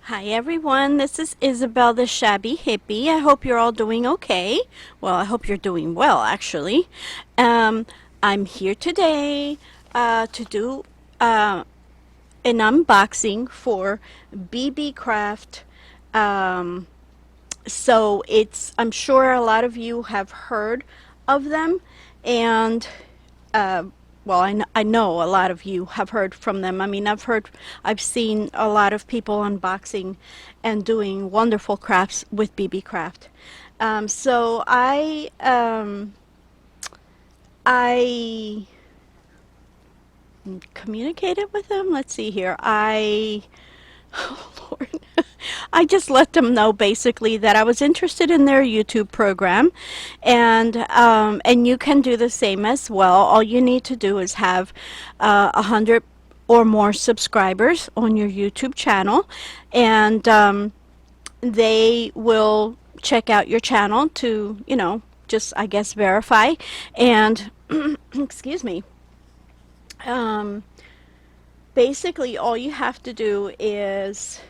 Hi everyone, this is Isabel the Shabby Hippie. I hope you're all doing okay. Well, I hope you're doing well actually. Um, I'm here today to do an unboxing for BB Craft. Um, I'm sure a lot of you have heard of them, and uh, well, I know a lot of you have heard from them. I mean, I've seen a lot of people unboxing and doing wonderful crafts with BB Craft. I communicated with them. Let's see here. Oh Lord. I just let them know basically that I was interested in their YouTube program, and you can do the same as well. All you need to do is have 100 or more subscribers on your YouTube channel, and they will check out your channel to, just I guess verify. And excuse me. Um, Basically, all you have to do is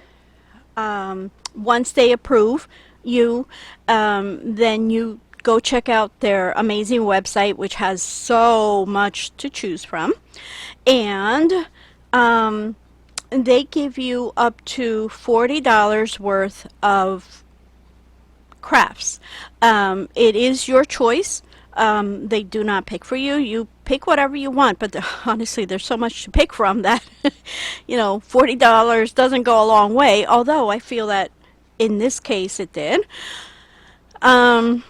once they approve you, then you go check out their amazing website, which has so much to choose from. And um, they give you up to $40 worth of crafts. It is your choice. They do not pick for you. You pick whatever you want, but honestly, there's so much to pick from that, $40 doesn't go a long way, although I feel that in this case it did. Um,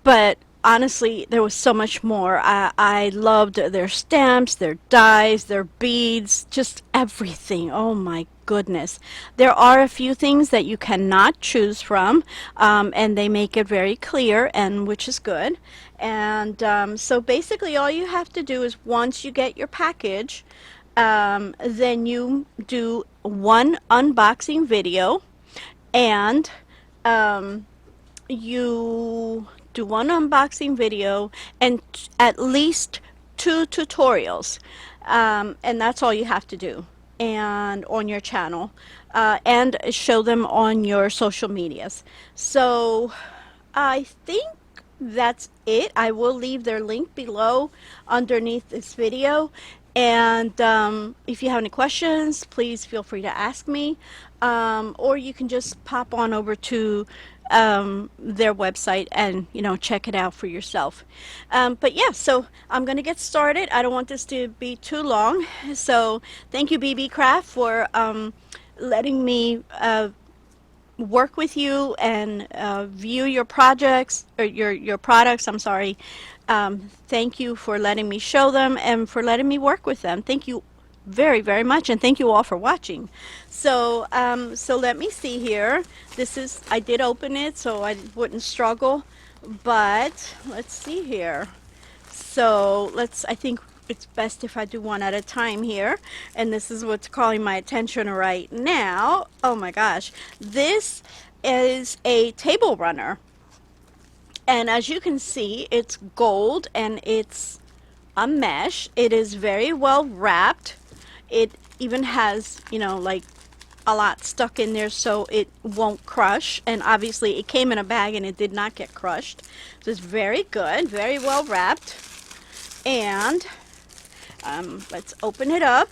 but honestly, there was so much more. I loved their stamps, their dies, their beads, just everything. Oh my goodness. There are a few things that you cannot choose from, and they make it very clear, and which is good. And so basically, all you have to do is once you get your package, then you do one unboxing video, and um, you do one unboxing video and at least two tutorials, and that's all you have to do, and on your channel, and show them on your social medias. So I think that's it. I will leave their link below underneath this video. And if you have any questions, please feel free to ask me. Or you can just pop on over to their website and, check it out for yourself. But yeah, so I'm going to get started. I don't want this to be too long. So thank you, BB Craft, for letting me work with you and view your projects or your products. I'm sorry. Thank you for letting me show them and for letting me work with them. Thank you very, very much, and thank you all for watching. So let me see here. I did open it so I wouldn't struggle, but let's see here. I think it's best if I do one at a time here. And this is what's calling my attention right now. Oh my gosh. This is a table runner. And as you can see, it's gold and it's a mesh. It is very well wrapped. It even has, like a lot stuck in there so it won't crush. And obviously it came in a bag and it did not get crushed. So it's very good, very well wrapped. And let's open it up.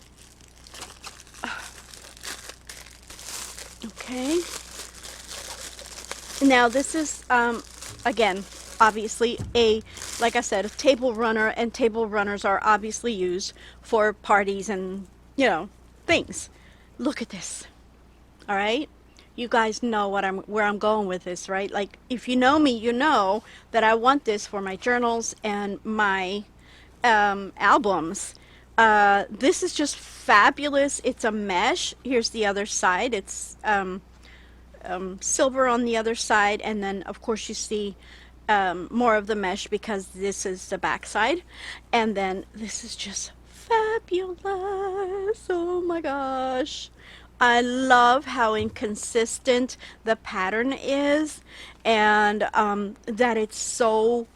Okay. Now this is, again, obviously like I said, a table runner, and table runners are obviously used for parties and, things. Look at this. All right. You guys know where I'm going with this, right? Like, if you know me, you know that I want this for my journals and my albums. This is just fabulous. It's a mesh. Here's the other side. It's silver on the other side, and then of course you see more of the mesh because this is the back side, and then this is just fabulous. Oh my gosh. I love how inconsistent the pattern is, and that it's so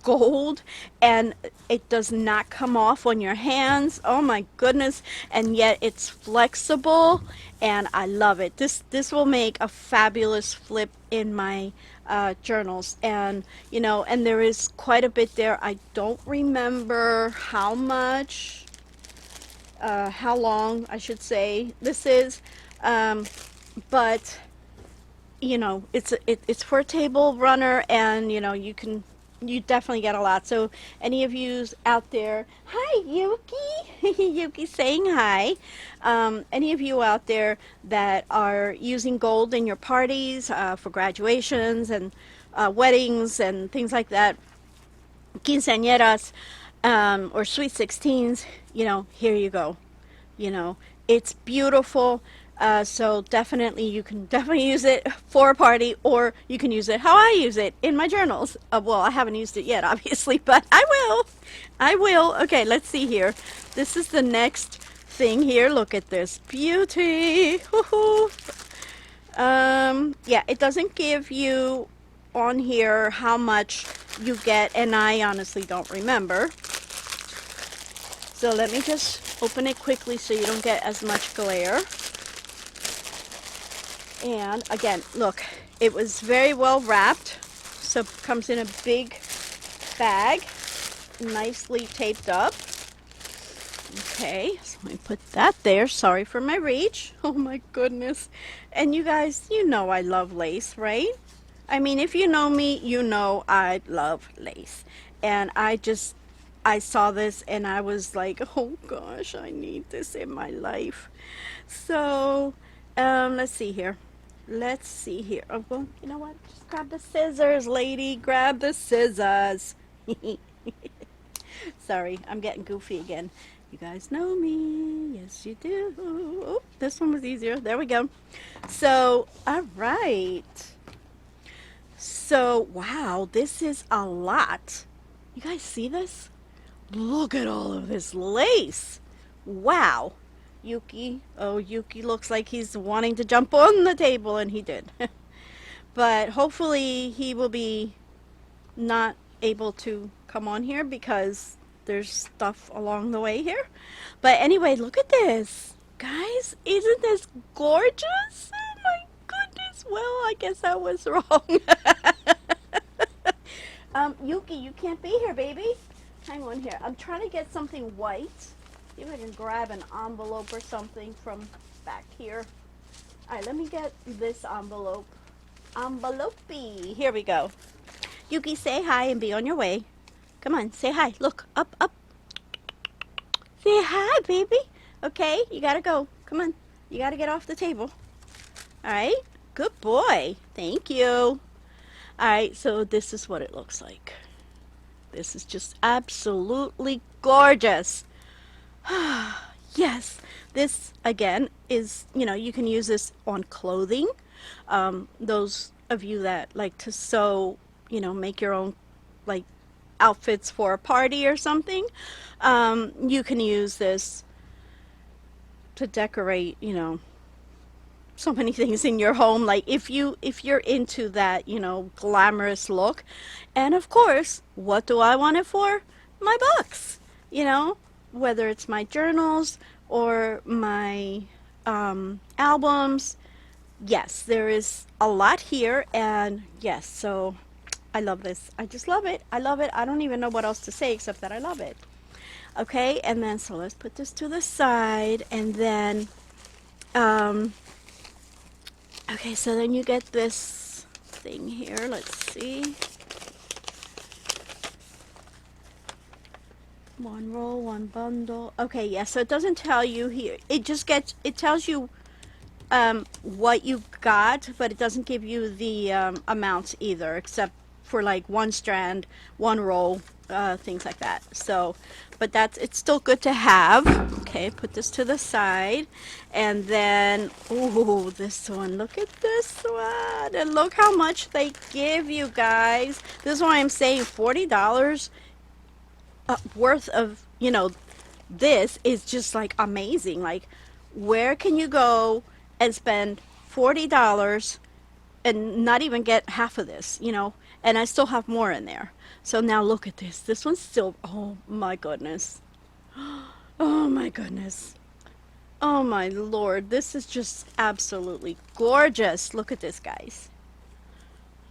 gold, and it does not come off on your hands. Oh my goodness. And yet it's flexible, and I love it. This will make a fabulous flip in my journals. And and there is quite a bit there. I don't remember how long I should say this is, but it's for a table runner, and you definitely get a lot. So any of you out there, hi Yuki, Yuki saying hi. Any of you out there that are using gold in your parties for graduations and weddings and things like that, quinceañeras, or sweet 16s, here you go. you know it's beautiful. So definitely, you can definitely use it for a party, or you can use it how I use it in my journals. Well, I haven't used it yet, obviously, but I will. Okay, let's see here. This is the next thing here. Look at this beauty. Woohoo. Yeah, it doesn't give you on here how much you get, and I honestly don't remember. So let me just open it quickly so you don't get as much glare. And again, look, it was very well wrapped. So it comes in a big bag, nicely taped up. Okay, so let me put that there. Sorry for my reach. Oh my goodness. And you guys, I love lace, right? I mean, if you know me, you know I love lace. And I saw this and I was like, oh gosh, I need this in my life. So, let's see here. Let's see here. Oh, well, you know what? Just grab the scissors, lady. Grab the scissors. Sorry, I'm getting goofy again. You guys know me. Yes, you do. Oh, this one was easier. There we go. So, all right. So, wow, this is a lot. You guys see this? Look at all of this lace. Wow. Yuki. Oh, Yuki looks like he's wanting to jump on the table, and he did. But hopefully he will be not able to come on here because there's stuff along the way here. But anyway, look at this. Guys, isn't this gorgeous? Oh my goodness. Well, I guess I was wrong. Yuki, you can't be here, baby. Hang on here. I'm trying to get something white. See if I can grab an envelope or something from back here. All right, let me get this envelope. Envelope. Here we go. Yuki, say hi and be on your way. Come on, say hi. Look, up, up. Say hi, baby. Okay, you gotta go. Come on. You gotta get off the table. All right. Good boy. Thank you. All right, so this is what it looks like. This is just absolutely gorgeous. Yes, this again is, you can use this on clothing. Those of you that like to sew, make your own like outfits for a party or something, you can use this to decorate, so many things in your home, like if you're into that glamorous look. And of course, what do I want it for? My books. Whether it's my journals or my albums. Yes, there is a lot here, and yes, so I love this. I just love it. I love it. I don't even know what else to say except that I love it. Okay, and then so let's put this to the side, and then okay, so then you get this thing here. Let's see. One roll, one bundle. Okay, yeah, so it doesn't tell you here. It tells you what you got, but it doesn't give you the amounts either, except for like one strand, one roll, things like that. So, but it's still good to have. Okay, put this to the side. And then, ooh, this one. Look at this one. And look how much they give you guys. This is why I'm saying $40 worth of, this is just like amazing. Like, where can you go and spend $40 and not even get half of this, and I still have more in there. So now look at this. This one's still, oh my goodness. Oh my goodness. Oh my Lord. This is just absolutely gorgeous. Look at this, guys.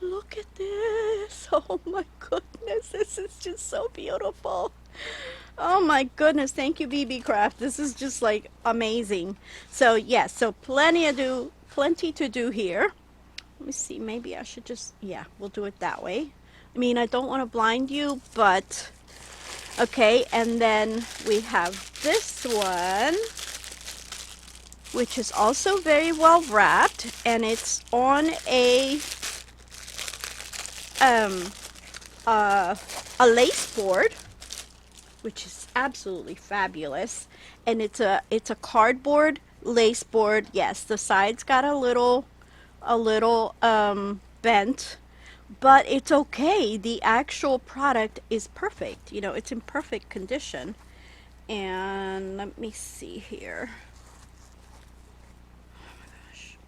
Look at this. Oh my goodness. This is just so beautiful. Oh my goodness. Thank you, BB Craft. This is just like amazing. So yes, so plenty to do here. Let me see, maybe I should just, yeah, we'll do it that way. I mean, I don't want to blind you, but okay. And then we have this one, which is also very well wrapped, and it's on um a lace board, which is absolutely fabulous. And it's a cardboard lace board. Yes, the sides got a little bent, but it's okay. The actual product is perfect. You know, it's in perfect condition. And let me see here.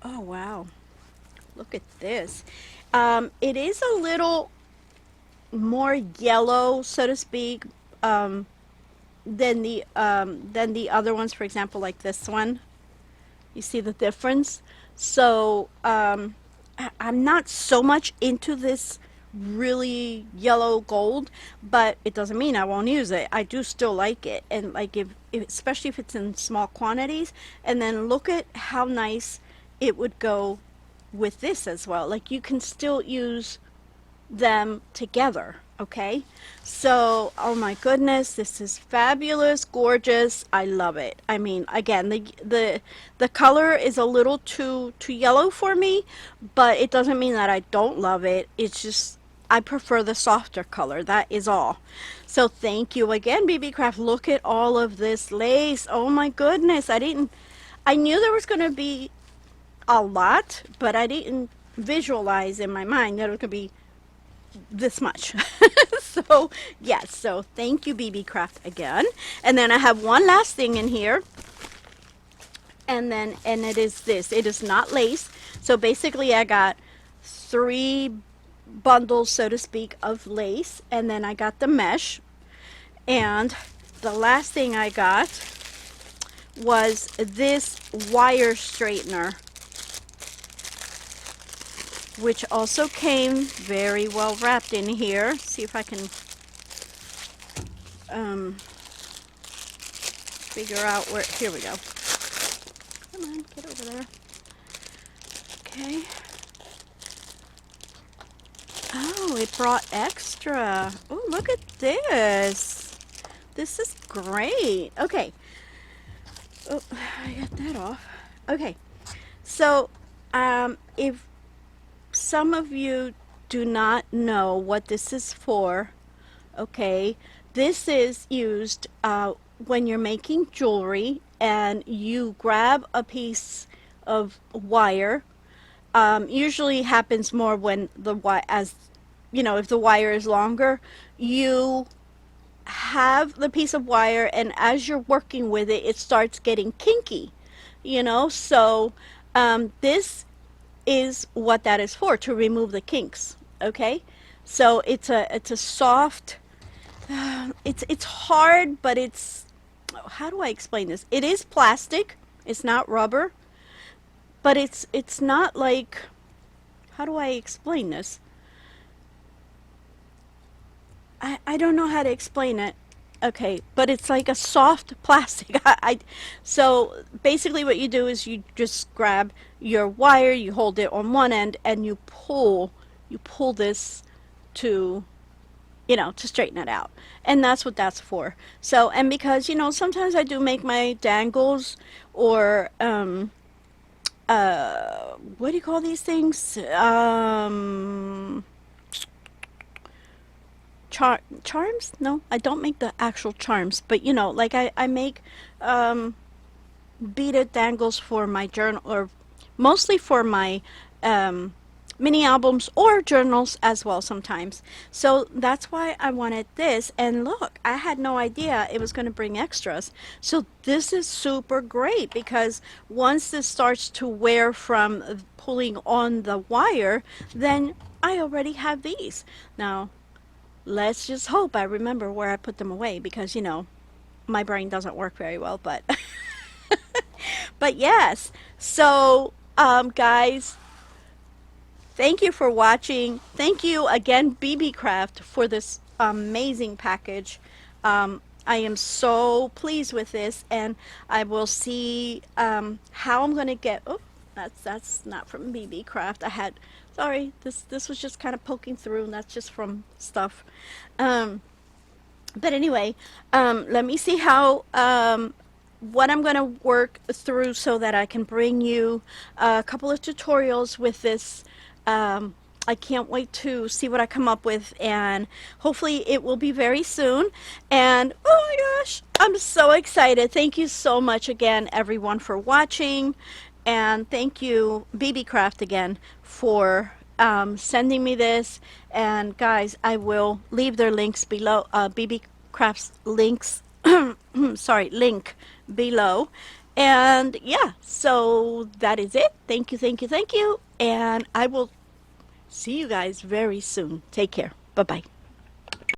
Oh wow, look at this. It is a little more yellow, so to speak, um, than the other ones. For example, like this one. You see the difference? So I'm not so much into this really yellow gold, but it doesn't mean I won't use it. I do still like it, and like if especially if it's in small quantities. And then look at how nice it would go with this as well. Like you can still use them together. Okay, so oh my goodness, this is fabulous, gorgeous. I love it. I mean, again, the color is a little too yellow for me, but it doesn't mean that I don't love it. It's just I prefer the softer color. That is all. So thank you again, BB Craft. Look at all of this lace. Oh my goodness, I knew there was going to be a lot, but I didn't visualize in my mind that it was going to be this much. So yes, so thank you, BB Craft, again. And then I have one last thing in here, and it is this. It is not lace. So basically I got 3 bundles, so to speak, of lace, and then I got the mesh. And the last thing I got was this wire straightener, which also came very well wrapped in here. See if I can figure out where. Here we go. Come on, get over there. Okay. Oh, it brought extra. Oh, look at this. This is great. Okay. Oh, I got that off. Okay. So, if some of you do not know what this is for, okay, this is used when you're making jewelry and you grab a piece of wire. Usually happens more when the wire, as you know, if the wire is longer, you have the piece of wire, and as you're working with it, it starts getting kinky, you know. So this is what that is for, to remove the kinks. Okay, so it's a soft. It's hard, but it's, how do I explain this? It is plastic. It's not rubber, but it's not like, how do I explain this? I don't know how to explain it. Okay, but it's like a soft plastic. So basically what you do is you just grab your wire, you hold it on one end, and you pull this to, you know, to straighten it out. And that's what that's for. So, and because, you know, sometimes I do make my dangles, or what do you call these things? Charms? No, I don't make the actual charms, but you know, like I make beaded dangles for my journal, or mostly for my um, mini albums or journals as well sometimes. So that's why I wanted this. And look, I had no idea it was going to bring extras. So this is super great, because once this starts to wear from pulling on the wire, then I already have these. Now, let's just hope I remember where I put them away because, my brain doesn't work very well, but but yes. So, guys, thank you for watching. Thank you again, BB Craft, for this amazing package. I am so pleased with this, and I will see how I'm gonna get. Oh, that's not from BB Craft. Sorry, this was just kind of poking through, and that's just from stuff. Um, but anyway, let me see how what I'm going to work through so that I can bring you a couple of tutorials with this. I can't wait to see what I come up with, and hopefully it will be very soon. And oh my gosh, I'm so excited. Thank you so much again, everyone, for watching. And thank you, BB Craft, again, for sending me this. And guys, I will leave their links below, BB Craft's links, sorry, link below. And yeah, so that is it. Thank you, thank you, thank you. And I will see you guys very soon. Take care. Bye bye.